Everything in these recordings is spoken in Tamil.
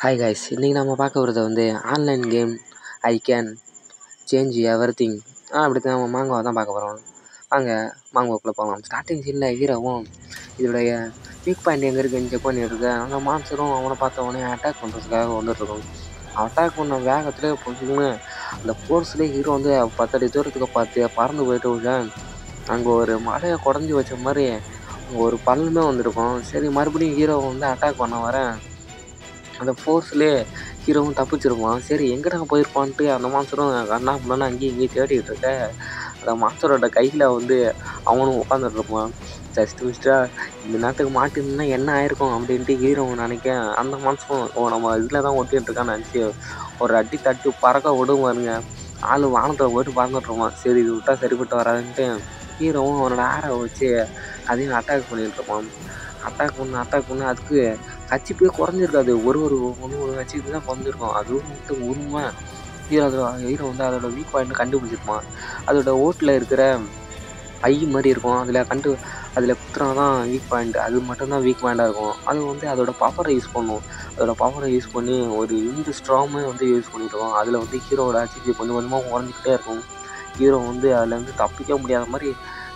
ஹாய் காய்ஸ், இன்றைக்கி நம்ம பார்க்க போகிறது வந்து online game I can change everything. அப்படி தான் நம்ம மாங்கோவை தான் பார்க்க போகிறோம். வாங்க மாங்கோக்குள்ளே போகலாம். ஸ்டார்டிங் சீனில் ஹீரோவும் இதோடைய வீக் பாயிண்ட் எங்கே இருக்குன்னு செக் பண்ணிட்டு அந்த மான்சரும் அவனை பார்த்த உடனே அட்டாக் பண்ணுறதுக்காக வந்துட்டுருக்கோம். அட்டாக் பண்ண வேகத்துலேயே பொறுத்துன்னு அந்த ஃபோர்ஸ்லேயே ஹீரோ வந்து 10 அடி தூரத்துக்கு பார்த்து பறந்து போயிட்டு விட அங்கே ஒரு மலையை குடஞ்சி வச்ச மாதிரி அங்கே ஒரு பள்ளமே வந்திருக்கும். சரி, மறுபடியும் ஹீரோவை வந்து அட்டாக் பண்ண வரேன். அந்த ஃபோர்ஸ்லேயே ஹீரோவும் தப்பிச்சிருப்பான். சரி, எங்கடா போயிருப்பான்ட்டு அந்த மான்ஸ்டரும் கண்ணா பின்னான்னு அங்கேயும் இங்கேயும் தேடிட்டு இருக்க, அந்த மான்ஸ்டரோட கையில் வந்து அவனும் உட்காந்துட்ருப்பான். ஜஸ்ட் மிஸ்டா இந்த நேரத்துக்கு மாட்டிருந்தா என்ன ஆயிருக்கும் அப்படின்ட்டு ஹீரோவும் நினைக்க, அந்த மான்ஸ்டரும் நம்ம இதில் தான் ஒட்டிகிட்டு இருக்கான்னு நினச்சி ஒரு அடி தட்டி பறக்க விடுவாருங்க. ஆள் வானத்தில் போய்ட்டு பறந்துட்டுருப்பான். சரி, இது விட்டால் சரிப்பட்டு வராதுன்ட்டு ஹீரோவும் அவனோட ஆரை வச்சு அதையும் அட்டாக் பண்ணிகிட்ருப்பான். அட்டாக் பண்ண அதுக்கு ஹச்சிபியே குறைஞ்சிருக்காது. ஒரு ஹச்சிபி தான் குறைஞ்சிருக்கும். அதுவும் வந்துட்டு உண்மை. ஹீரோ வந்து அதோட வீக் பாயிண்ட் கண்டுபிடிச்சிருப்பான். அதோட ஓட்டில் இருக்கிற ஐ மாதிரி இருக்கும். அதில் குத்துனா தான் வீக் பாயிண்ட். அது மட்டும்தான் வீக் பாயிண்டாக இருக்கும். அது வந்து அதோட பவரை யூஸ் பண்ணும். அதோட பவரை யூஸ் பண்ணி ஒரு இந்த ஸ்ட்ராமே வந்து யூஸ் பண்ணிட்டுருக்கோம். அதில் வந்து ஹீரோவோட ஹச்சிபி கொஞ்சம் கொஞ்சமாக குறைஞ்சிக்கிட்டே இருக்கும். ஹீரோ வந்து அதுலேருந்து தப்பிக்க முடியாத மாதிரி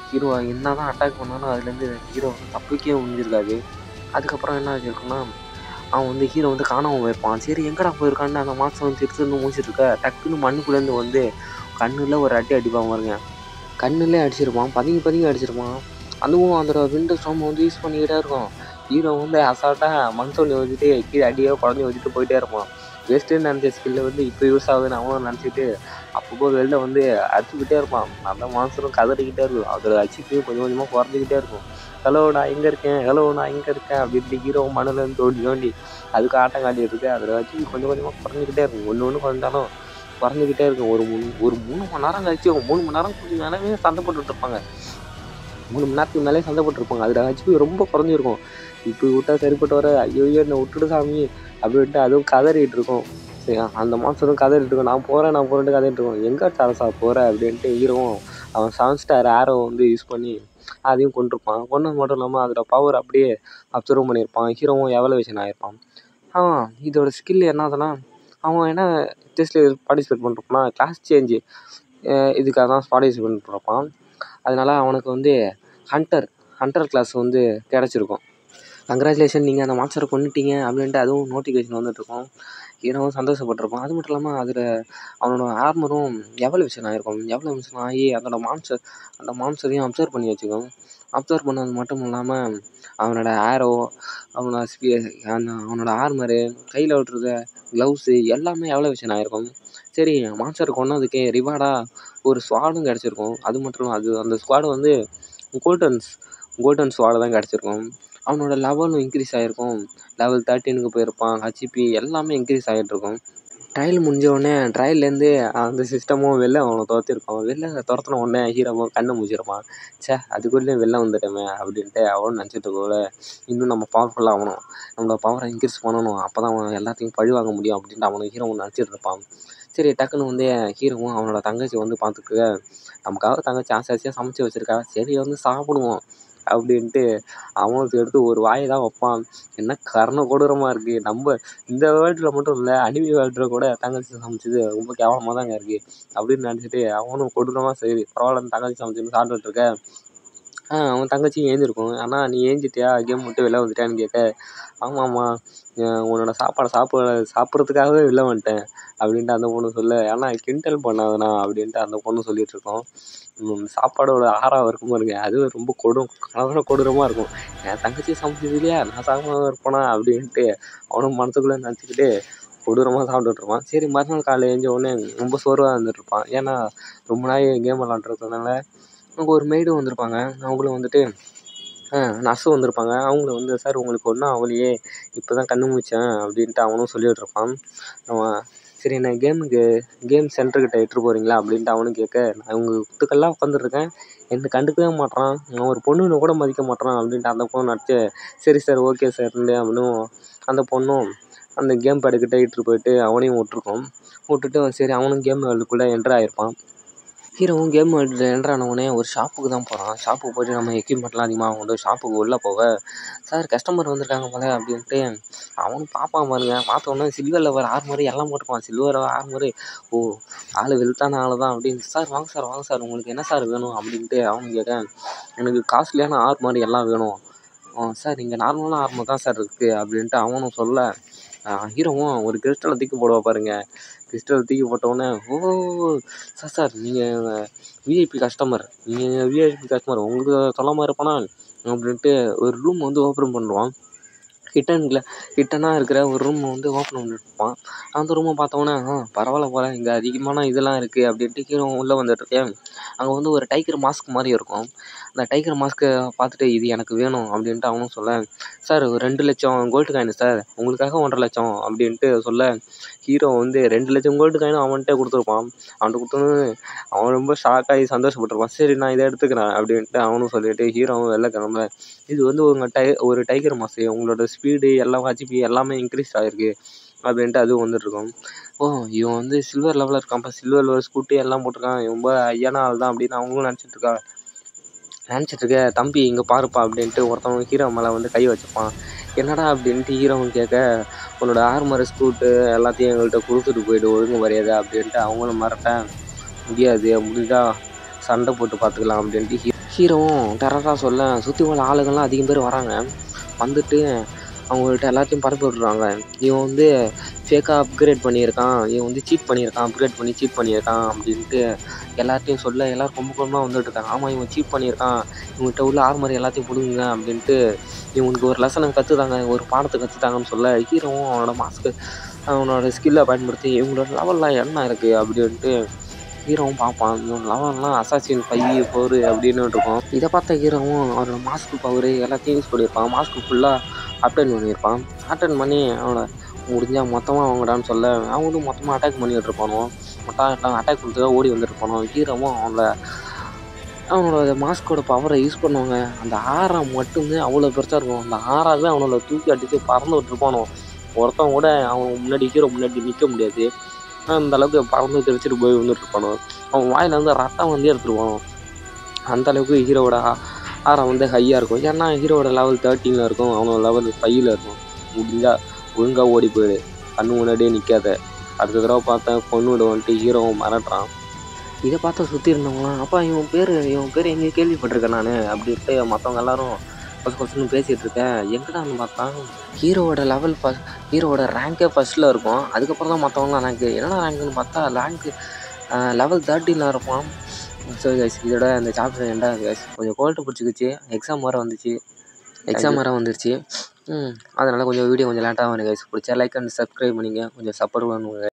ஹீரோ என்ன தான் அட்டாக் பண்ணாலும் அதுலேருந்து ஹீரோ வந்து தப்பிக்கவே முடிஞ்சிருக்காது. அதுக்கப்புறம் என்ன ஆகிருக்குன்னா, அவன் வந்து ஹீரோ வந்து காணாமல் போயிருப்பான். சரி, எங்கடா போயிருக்கான்னு அந்த மான்ஸ்டர் வந்து திருத்துன்னு முடிச்சிட்ருக்க, டக்குன்னு மண்ணுக்குள்ளேருந்து வந்து கண்ணில் ஒரு அடிப்பான் பாருங்க. கண்ணுலே அடிச்சிருப்பான். பதுங்கி அடிச்சிருப்பான். அதுவும் அதோட விண்டோ ஸ்டார்ம் வந்து யூஸ் பண்ணிக்கிட்டே இருக்கும். ஹீரோ வந்து அசால்ட்டாக மண் சொல்லி வச்சுட்டு கீழே அடியோ குழஞ்சி வச்சுட்டு போயிட்டே இருப்பான். வேஸ்ட்டுன்னு நினச்ச ஸ்கில்லை வந்து இப்போ யூஸ் ஆகுதுன்னு அவனும் நினச்சிட்டு அப்பப்போ வெளில வந்து அடிச்சுக்கிட்டே இருப்பான். அந்த மான்ஸ்டரும் கதறிக்கிட்டே இருக்கும். அதோட ஹச்சிபியும் கொஞ்சம் கொஞ்சமாக குறைஞ்சிக்கிட்டே இருக்கும். ஹலோ நான் எங்கே இருக்கேன் அப்படின்ட்டு ஹீரோ மண்ணிலேருந்து தோண்டி அதுக்கு ஆட்டம் காட்டிகிட்டு இருக்கு. அதில் ஹச்சிபி கொஞ்சம் கொஞ்சமாக குறைஞ்சிக்கிட்டே இருக்கும். ஒன்று குறைஞ்சாலும் குறைஞ்சிக்கிட்டே இருக்கும். ஒரு 3 மணி நேரம் கழிச்சு 3 மணி நேரம் கொஞ்சம் மேலே சண்டை போட்டுட்டு இருப்பாங்க. 3 மணி நேரத்துக்கு மேலே சண்டை போட்டுருப்பாங்க. அதில் ஹச்சிபி ரொம்ப குறைஞ்சிருக்கும். இப்போ விட்டால் சரிப்பட்டு வர, ஐயோ என்னை விட்டுடு சாமி அப்படின்ட்டு அதுவும் கதறிட்டு இருக்கும். சரி, அந்த மான்ஸ்டரும் கதறிட்டு இருக்கும். நான் போகிறேன்ட்டு கதறிட்டு இருக்கும். எங்கே சாரஸா போகிற அப்படின்ட்டு ஹீரோவும் அவன் 7 ஸ்டார் ஆரோ வந்து யூஸ் பண்ணி அதையும் கொண்டிருப்பான். கொண்டது மட்டும் இல்லாமல் அதோட பவர் அப்படியே அப்சர்வ் பண்ணியிருப்பான். ஹீரோவும் எவல்யூஷன் ஆகிருப்பான். இதோட ஸ்கில் என்னதுன்னா, அவன் என்ன டெஸ்ட்டில் பார்ட்டிசிபேட் பண்ணிருப்பான்னா, கிளாஸ் சேஞ்சு இதுக்காக தான் பார்ட்டிசிபேட் பண்ணிருப்பான். அதனால அவனுக்கு வந்து ஹண்டர் கிளாஸ் வந்து கிடச்சிருக்கும். கங்க்ராச்சுலேஷன், நீங்கள் அந்த மான்ஸ்டரை கொன்னுட்டீங்க அப்படின்ட்டு அதுவும் நோட்டிஃபிகேஷன் வந்துட்டுருக்கும். ஹீரோவும் சந்தோஷப்பட்டிருப்பான். அது மட்டும் இல்லாமல் அதில் அவனோட ஆர்மரும் எவல்யூஷன் ஆகிருக்கும். எவல்யூஷன் ஆகி அந்த மான்ஸ்டரையும் அப்சர்வ் பண்ணி வச்சுக்கும். அப்சர்வ் பண்ணது மட்டும் இல்லாமல் அவனோட ஆரோ, அவனோட ஆர்மரு, கையில் விட்டுருக்க க்ளவுஸு எல்லாமே எவல்யூஷன் ஆகிருக்கும். சரி, மான்ஸ்டர் கொன்னதுக்கே ரிவார்டாக ஒரு ஸ்வாடும் கிடச்சிருக்கும். அது மட்டும் இல்லை, அந்த ஸ்குவாடு வந்து கோல்டன் ஸ்வாடு தான் கிடச்சிருக்கும். அவனோட லெவலும் இன்க்ரீஸ் ஆகிருக்கும். லெவல் 13க்கு போயிருப்பான். ஹச்சிபி எல்லாமே இன்க்ரீஸ் ஆகிட்ருக்கும். ட்ரையல் முடிஞ்ச உடனே ட்ரையல்லேருந்து அந்த சிஸ்டமும் வெளில அவனை துரத்திருப்பான். வெளில துரத்துன உடனே ஹீரோவும் கண்ணை முடிச்சிருப்பான். அதுக்குள்ளேயும் வெளில வந்துட்டோமே அப்படின்ட்டு அவனும் நினச்சிட்டு இருக்கோல, இன்னும் நம்ம பவர்ஃபுல்லாக ஆகணும், நம்மளோட பவரை இன்க்ரீஸ் பண்ணணும், அப்போ தான் அவன் எல்லாத்தையும் பழி வாங்க முடியும் அப்படின்ட்டு அவனுக்கு ஹீரோவும் நினச்சிட்டு இருப்பான். சரி, டக்குன்னு வந்து ஹீரோவும் அவனோட தங்கச்சி வந்து பார்த்துட்டு, நமக்காக தங்கச்சி ஆசையாக சமைச்சு வச்சுருக்கா, சரி வந்து சாப்பிடுவோம் அப்படின்ட்டு அவனுக்கு எடுத்து ஒரு வாயை தான் வைப்பான். என்ன கர்ண கொடூரமாக இருக்குது. நம்ம இந்த வேர்ல்டில் மட்டும் இல்லை, அனிமி வேர்ல்டில் கூட தங்கச்சி சமைச்சது ரொம்ப கேவலமாக தாங்க இருக்குது அப்படின்னு நினச்சிட்டு அவனும் கொடூரமாக சரி பரவாயில்ல தங்கச்சி சமைச்சுன்னு சாப்பிட்டுட்டு இருக்க, அவன் தங்கச்சியும் ஏஞ்சிருக்கும். ஆனால் நீ ஏஞ்சிட்டியா, கேம் விட்டு வெளில வந்துட்டியான்னு கேட்க, ஆமாம்மா உன்னோட சாப்பிட்றதுக்காகவே வெளில வந்துட்டேன் அப்படின்ட்டு அந்த பொண்ணு சொல்ல, ஆனால் கிண்டல் பண்ணாதண்ணா அப்படின்ட்டு அந்த பொண்ணு சொல்லிகிட்டு இருக்கோம். சாப்பாடோட ஆறாக இருக்கும் பாருங்க, அதுவே ரொம்ப கொடூரமாக இருக்கும். என் தங்கச்சி சமைச்சது இல்லையா, நான் சாப்பிடாம இருப்பேனா அப்படின்ட்டு அவனும் மனசுக்குள்ளே நினச்சிக்கிட்டு கொடூரமாக சாப்பிட்டுட்டு இருப்பான். சரி, மறுநாள் காலையில் எழுந்த உடனே ரொம்ப சோர்வாக இருந்துகிட்ருப்பான். ஏன்னா ரொம்ப நாள் கேம் விளாண்டுருக்கறதுனால. அங்கே ஒரு மெய்டும் வந்திருப்பாங்க. அவங்களும் வந்துட்டு நர்ஸும் வந்திருப்பாங்க. அவங்களும் வந்து, சார் உங்களுக்கு ஒன்றும் ஆகலையே, இப்போ தான் கண்ணு முழிச்சேன் அப்படின்ட்டு அவனும் சொல்லிகிட்ருப்பான். அவன் சரி, நான் கேம் சென்டர்கிட்ட இட்டுட்டு போகிறீங்களா அப்படின்ட்டு அவனும் கேட்க, நான் உங்கள் குத்துக்கெல்லாம் உட்காந்துருக்கேன், என்னை கண்டுக்கவே மாட்றான், நான் ஒரு பொண்ணுன்னு கூட மதிக்க மாட்றான் அப்படின்ட்டு அந்த பொண்ணு நடிச்சு, சரி சார், ஓகே சார்ன்னு அப்படின்னும் அந்த பொண்ணும் அந்த கேம் பேடுக்கிட்ட இட்டுட்டு போயிட்டு அவனையும் விட்டுட்டு சரி அவனும் கேம் வேர்ல்டுக்குள்ளே என்டர் ஆகிருப்பான். ஹீரோவும் கேம் என்டர் ஆனவுடனே ஒரு ஷாப்புக்கு தான் போகிறான். ஷாப்புக்கு போய்ட்டு நம்ம எக்யூப்மெண்ட்லாம் அதிகமாக கொண்டு ஷாப்புக்கு உள்ளே போக, சார் கஸ்டமர் வந்திருக்காங்க போல அப்படின்ட்டு அவனும் பார்ப்பான் பாருங்க. பார்த்தோன்னே சில்வர் லெவல் ஆர்மரு எல்லாம் போட்டுருப்பான். சில்வர் ஆர்மரு ஓ ஆள் வெல்த்தான ஆள் தான் அப்படின்னு சார் வாங்க சார் வாங்க சார் உங்களுக்கு என்ன சார் வேணும் அப்படின்ட்டு அவனு கேட்க எனக்கு காஸ்ட்லியான ஆர்மர் எல்லாம் வேணும். சார் இங்கே நார்மலான ஆர்மர் தான் சார் இருக்குது அப்படின்ட்டு அவனும் சொல்ல ஹீரோவும் ஒரு கிறிஸ்டலை தூக்கி போடுவா பாருங்க. கிறிஸ்டல் தூக்கி போட்டவுடனே ஓ சார் சார் நீங்கள் விஐபி கஸ்டமர் உங்களுக்கு சொல்லாமல் இருப்பானா அப்படின்ட்டு ஒரு ரூம் வந்து ஓப்பன் பண்ணுவான். ஹிட்டனாக இருக்கிற ஒரு ரூம் வந்து ஓப்பன் பண்ணிட்டுருப்பான். அந்த ரூமை பார்த்தோன்னே பரவாயில்ல போல இங்கே அதிகமான இதெல்லாம் இருக்குது அப்படின்ட்டு ஹீரோ உள்ளே வந்துட்டுருக்கேன். அங்கே வந்து ஒரு டைகர் மாஸ்க் மாதிரி இருக்கும். அந்த டைகர் மாஸ்க்கை பார்த்துட்டு இது எனக்கு வேணும் அப்படின்ட்டு அவனும் சொல்ல சார் ஒரு 2,00,000 கோல்டு காயின் சார் உங்களுக்காக 1,50,000 அப்படின்ட்டு சொல்ல ஹீரோ வந்து 2,00,000 கோல்டு காயினும் அவன்கிட்ட கொடுத்துருப்பான். அவன்கிட்ட கொடுத்தோன்னு அவன் ரொம்ப ஷாக்காகி சந்தோஷப்பட்டிருப்பான். சரி நான் இதை எடுத்துக்கிறேன் அப்படின்ட்டு அவனும் சொல்லிட்டு ஹீரோவும் வெளில கிளம்ப இது வந்து ஒரு டைகர் மாஸ்க்கு உங்களோட ஸ்பீடு எல்லாம் ஹெச்பி எல்லாமே இன்க்ரீஸ் ஆகிருக்கு அப்படின்ட்டு அதுவும் வந்துட்டுருக்கும். இவன் வந்து சில்வர் லெவலில் இருக்கான்ப்பா சில்வர் லெவல் ஸ்கூட்டி எல்லாம் போட்டிருக்கான் ரொம்ப ஐயான ஆள் தான் அப்படின்னு அவங்களும் நினச்சிட்ருக்க தம்பி இங்கே பாருப்பா அப்படின்ட்டு ஒருத்தவங்க ஹீரோ மேலே வந்து கை வச்சுப்பான். என்னடா அப்படின்ட்டு ஹீரோவும் கேட்க உன்னோட ஆர்மர் ஸ்கூட்டு எல்லாத்தையும் எங்கள்கிட்ட கொடுத்துட்டு போயிட்டு ஒழுங்கு மரியாதை அப்படின்ட்டு அவங்களும் மிரட்ட முடியாது முடிஞ்சால் சண்டை போட்டு பார்த்துக்கலாம் அப்படின்ட்டு ஹீரோவும் டெரராக சொல்ல சுற்றி உள்ள ஆளுங்கள்லாம் அதிகம் பேர் வராங்க. வந்துட்டு அவங்கள்ட்ட எல்லாத்தையும் பரப்பி விட்ருவாங்க. இவன் வந்து ஃபேக்காக அப்கிரேட் பண்ணியிருக்கான் இவன் வந்து சீட் பண்ணியிருக்கான் அப்படின்ட்டு எல்லாத்தையும் சொல்ல எல்லோரும் கும்பமாக வந்துட்டுருக்காங்க. ஆமாம் இவன் சீட் பண்ணியிருக்கான் இவங்ககிட்ட உள்ள ஆர்மர் எல்லாத்தையும் பிடுங்குங்க அப்படின்ட்டு இவனுக்கு ஒரு லெசனை கற்றுத்தாங்க ஒரு பாடத்தை கற்றுத்தாங்கன்னு சொல்ல ஹீரோவும் அவனோட ஸ்கில்லை பயன்படுத்தி இவங்களோட லெவல்லாம் என்ன இருக்குது அப்படின்ட்டு ஹீரோவும் பார்ப்பான். இவன் லெவல்லாம் அசாசின் 5 4 அப்படின்னு இருக்கும். இதை பார்த்த ஹீரோவும் அவனோட மாஸ்க்கு பவர் எல்லாத்தையும் யூஸ் பண்ணியிருப்பான். மாஸ்க்கு ஃபுல்லாக அப்டேட் பண்ணியிருப்பான். அட்டன் பண்ணி அவனை முடிஞ்சால் மொத்தமாக வாங்கடான்னு சொல்ல அவனும் மொத்தமாக அட்டாக் பண்ணிகிட்டு இருப்பானோ அட்டாக் கொடுத்துதான் ஓடி வந்துட்டுருப்பானோ. ஹீரோவும் அவனோட மாஸ்கோட பவரை யூஸ் பண்ணுவாங்க. அந்த ஆரம் மட்டுமே அவ்வளோ பெருசாக இருக்கும். அந்த ஆறாவே அவனோட தூக்கி அடித்து பறந்து விட்டுருப்பானோ. ஒருத்தவன் கூட அவன் ஹீரோ முன்னாடி நிற்க முடியாது. அந்த அளவுக்கு பறந்து தெரிச்சிட்டு போய் வந்துட்டுருப்பானோ. அவன் வாயில் வந்து ரத்தம் வந்து எடுத்துருவானோ. அந்த அளவுக்கு ஹீரோவோட ஆரம் வந்து ஹையாக இருக்கும். ஏன்னா ஹீரோவோட லெவல் 13 இருக்கும் அவனோட லெவல் 5 இருக்கும். முடிஞ்சால் ஒழுங்காக ஓடி போயிடு கண்ணு முன்னாடியே நிற்காத அடுத்த தடவை பார்த்தேன் பொண்ணு விடுவான்ட்டு ஹீரோவும் மிரட்டுறான். இதை பார்த்தா சுற்றி இருந்தவங்களாம் அப்பா இவன் பேர் எங்கே கேள்விப்பட்டிருக்கேன் நான் அப்படின்ட்டு மற்றவங்க எல்லாரும் கொஞ்சம் பேசிகிட்டு இருக்கேன். எங்கடான்னு பார்த்தா ஹீரோவோட ரேங்கே ஃபஸ்ட்டில் இருக்கும். அதுக்கப்புறம் தான் மற்றவங்களாம் ரேங்க்கு என்னடா ரேங்க்குன்னு பார்த்தா ரேங்க்கு லெவல் 13 இருப்பான். ஸோ கைஸ் இதோட அந்த சாப்டர் எண்டாகுது கைஸ். கொஞ்சம் கோல்டு பிடிச்சிக்கிச்சு எக்ஸாம் வேறு வந்துருச்சு. அதனால் கொஞ்சம் வீடியோ கொஞ்சம் லேட்டாக வரும் கைஸ். பிடிச்சா லைக் அண்ட் சப்ஸ்கிரைப் பண்ணிங்க கொஞ்சம் சப்போர்ட் பண்ணுங்க.